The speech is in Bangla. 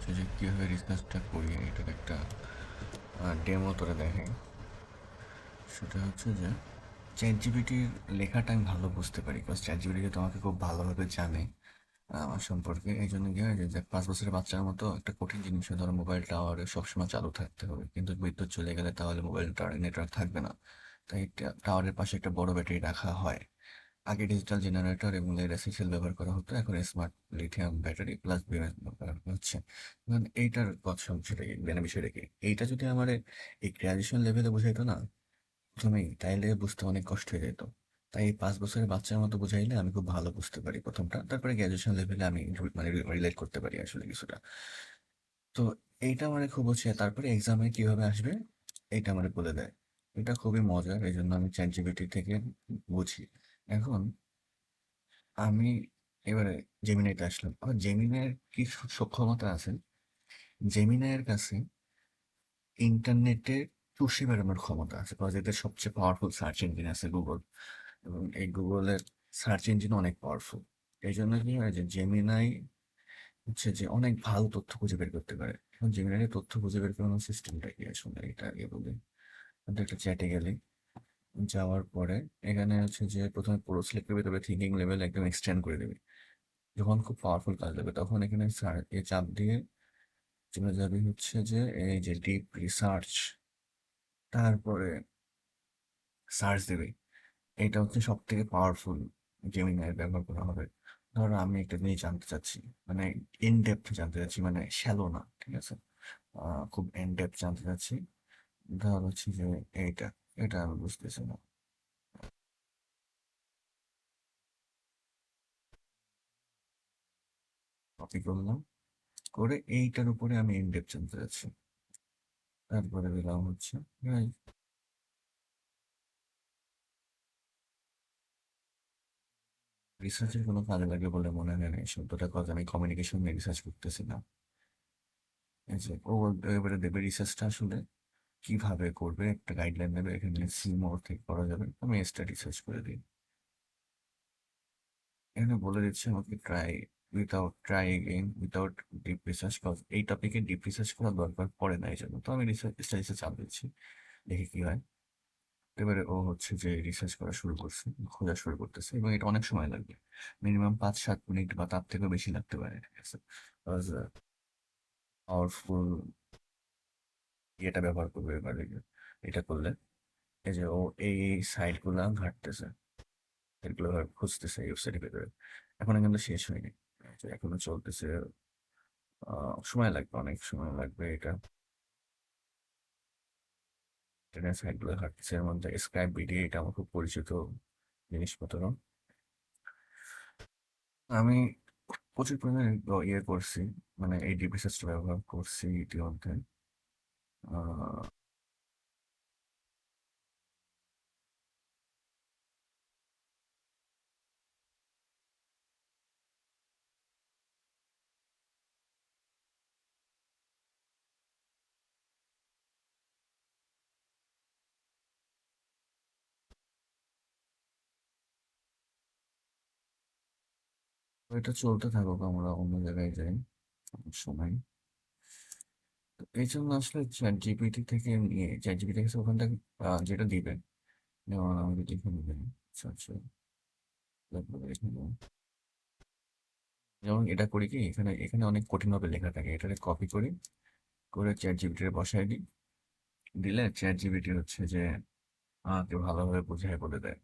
হচ্ছে যে কীভাবে রিসার্চটা করি এটার একটা ডেমো তোরা দেখাই। সেটা হচ্ছে যে চ্যাট জিপিটির লেখাটা আমি ভালো বুঝতে পারি, বিকজ চ্যাট জিপিটি তো আমাকে খুব ভালোভাবে জানে আমার সম্পর্কে। এই জন্য কি হয় যে 5 বছরের বাচ্চার মতো একটা কঠিন জিনিস, ধরো মোবাইল টাওয়ারে সবসময় চালু থাকতে হবে, কিন্তু বিদ্যুৎ চলে গেলে তাহলে মোবাইল টাওয়ারে নেটওয়ার্ক থাকবে না। তাই টাওয়ারের পাশে একটা বড় ব্যাটারি রাখা হয়। আগে ডিজিটাল জেনারেটর এবং লেড অ্যাসিড সেল ব্যবহার করা হতো, এখন smart lithium battery plus BMS ব্যবহার করা হচ্ছে। এখন এইটার কথা সেটা কি মানে বিষয়টা কি, এইটা যদি আমার এই গ্র্যাজুয়েশন লেভেলে বোঝাইতো না প্রথমেই, তাইলে বুঝতে অনেক কষ্ট হয়ে যেত। তাই এই 5 বছরের বাচ্চার মতো বুঝাইলে আমি খুব ভালো বুঝতে পারি প্রথমটা, তারপরে গ্র্যাজুয়েশন লেভেলে আমি মানে রিলেট করতে পারি আসলে কিছুটা। তো এইটা মানে খুব হচ্ছে, তারপরে এক্সামে কিভাবে আসবে এটা মানে বলে দেয়। এটা খুবই মজার, এই জন্য আমি চ্যাট জিপিটি থেকে বুঝি। এখন আমি এবারে জেমিনাইতে আসলাম। আবার জেমিনাইয়ের কি সক্ষমতা আছে, জেমিনাইয়ের কাছে ইন্টারনেটে চুষে বেড়ানোর ক্ষমতা আছে, বিকজ এদের সবচেয়ে পাওয়ারফুল সার্চ ইঞ্জিন আছে গুগল, এবং এই গুগলের সার্চ ইঞ্জিন অনেক পাওয়ারফুল। এই জন্য কি হয় যে জেমিনাই হচ্ছে যে অনেক ভালো তথ্য খুঁজে বের করতে পারে। এখন জেমিনাই তথ্য খুঁজে বের করানোর সিস্টেমটা কি আসলে, এটা আগে বলি। একটা চ্যাটে গেলে, যাওয়ার পরে এখানে হচ্ছে যে প্রথমে পুরো সিলেক্ট করবে, তবে থিঙ্কিং লেভেল একদম এক্সটেন্ড করে দেবে। যখন খুব পাওয়ারফুল কাজ দেবে তখন এখানে চাপ দিয়ে চলে যাবে হচ্ছে যে এই যে ডিপ রিসার্চ, তারপরে সার্চ দেবে। এটা হচ্ছে সব থেকে পাওয়ারফুল জেমিনাই ব্যবহার করা হবে। ধরো আমি একটা জিনিস জানতে চাচ্ছি, মানে ইন ডেপথ জানতে চাচ্ছি, মানে শ্যালো না, ঠিক আছে, খুব ইন ডেপথ জানতে চাচ্ছি। ধর হচ্ছে যে এইটা, এটা আমি বুঝতেছি না, কপি করলাম, করে এইটার উপরে আমি ইন ডেপথ জানতে চাচ্ছি। তারপরে দিলাম হচ্ছে রিসার্চের কোনো কাজে লাগে বলে মনে হয় না এই শব্দটা, কজ আমি কমিউনিকেশন নিয়ে রিসার্চ করতেছি না। এই যে ও এবারে দেবে রিসার্চটা আসলে কিভাবে করবে, একটা গাইডলাইন দেবে, এখানে সি মোড থেকে করা যাবে, আমি এসটা রিসার্চ করে দিই। এখানে বলে দিচ্ছে আমাকে try again without deep research, cause এই টপিকে ডিপ রিসার্চ করার দরকার পড়ে না, এই জন্য তো আমি রিসার্চ চাপ দিচ্ছি, দেখি কি হয়। এবারে ও হচ্ছে যে রিসার্চ করা শুরু করছে, খোঁজা শুরু করতেছে, এবং এটা অনেক সময় লাগবে, মিনিমাম 5-7 মিনিট বা তার থেকেও বেশি লাগতে পারে, ঠিক আছে। পাওয়ারফুল ইয়েটা ব্যবহার করবে এবারে, এটা করলে এই যে ও এই সাইট গুলা ঘাটতেছে, এগুলো খুঁজতেছে এই ওয়েবসাইটের ভেতরে। এখনো কিন্তু শেষ হয়নি, এই যে এখনো চলতেছে। সময় লাগবে, অনেক সময় লাগবে এটা। ইন্টারনেট সাইট গুলো ঘাটতেছে, এর মধ্যে স্ক্রাইব বিডি, এটা আমার খুব পরিচিত জিনিসপত্র। আমি প্রচুর পরিমাণে ইয়ে করছি, মানে এই ডিপি সিস্টেম ব্যবহার করছি ইতিমধ্যে। আহ, তো এটা চলতে থাকুক, আমরা অন্য জায়গায় যাই সময়। তো এই জন্য আসলে চ্যাট জিপিটি থেকে নিয়ে, চ্যাট জিপিটি থেকে ওখান থেকে যেটা দিবেন, যেমন আমি যদি এখানে দিই, আচ্ছা আচ্ছা, তারপরে এখানে যেমন এটা করি কি, এখানে এখানে অনেক কঠিনভাবে লেখা থাকে, এটাকে কপি করি, করে চ্যাট জিপিটি বসাই দিই, দিলে চ্যাট জিপিটি হচ্ছে যে আমাকে ভালোভাবে বুঝিয়ে বলে দেয়।